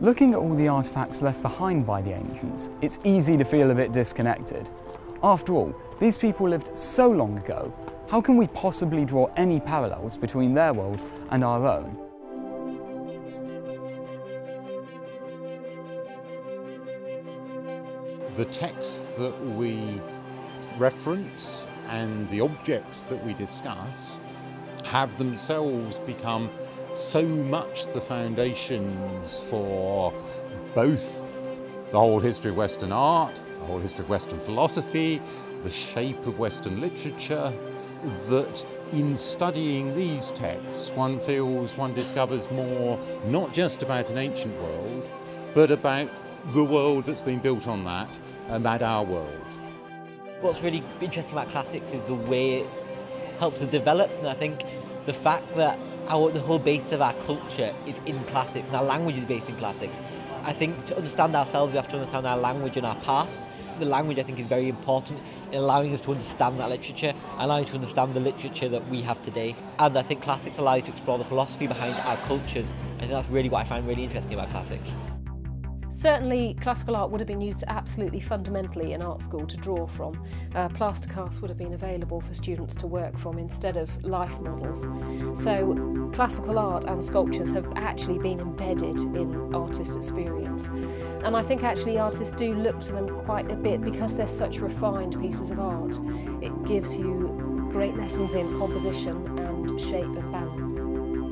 Looking at all the artefacts left behind by the ancients, it's easy to feel a bit disconnected. After all, these people lived so long ago, how can we possibly draw any parallels between their world and our own? The texts that we reference and the objects that we discuss have themselves become so much the foundations for both the whole history of Western art, the whole history of Western philosophy, the shape of Western literature, that in studying these texts one discovers more not just about an ancient world, but about the world that's been built on that, and that our world. What's really interesting about classics is the way it helps us develop, and I think the fact that the whole base of our culture is in classics, and our language is based in classics. I think to understand ourselves, we have to understand our language and our past. The language, I think, is very important in allowing us to understand that literature, allowing us to understand the literature that we have today. And I think classics allow you to explore the philosophy behind our cultures. I think that's really what I find really interesting about classics. Certainly, classical art would have been used absolutely fundamentally in art school to draw from. Plaster casts would have been available for students to work from instead of life models. So classical art and sculptures have actually been embedded in artist experience. And I think actually artists do look to them quite a bit because they're such refined pieces of art. It gives you great lessons in composition and shape and balance.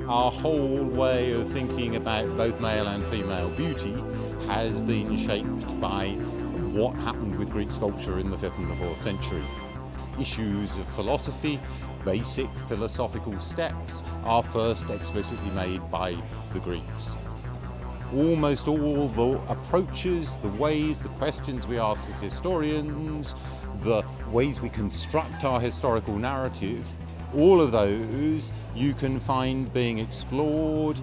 Our whole way of thinking about both male and female beauty has been shaped by what happened with Greek sculpture in the 5th and the 4th century. Issues of philosophy, basic philosophical steps, are first explicitly made by the Greeks. Almost all the approaches, the ways, the questions we ask as historians, the ways we construct our historical narrative, all of those you can find being explored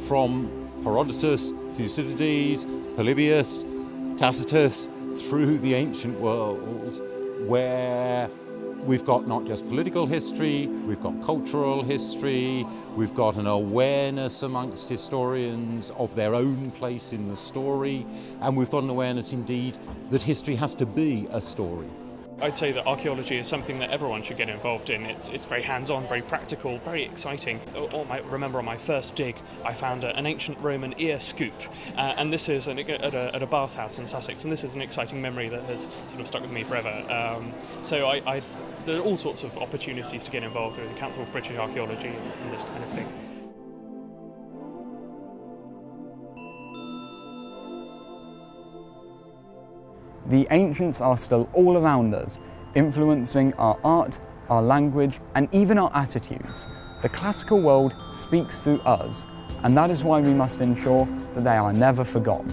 from Herodotus, Thucydides, Polybius, Tacitus, through the ancient world, where we've got not just political history, we've got cultural history, we've got an awareness amongst historians of their own place in the story, and we've got an awareness indeed that history has to be a story. I'd say that archaeology is something that everyone should get involved in. It's very hands-on, very practical, very exciting. Remember on my first dig, I found an ancient Roman ear scoop, and this is at a bathhouse in Sussex, and this is an exciting memory that has sort of stuck with me forever. There are all sorts of opportunities to get involved with the Council of British Archaeology and this kind of thing. The ancients are still all around us, influencing our art, our language, and even our attitudes. The classical world speaks through us, and that is why we must ensure that they are never forgotten.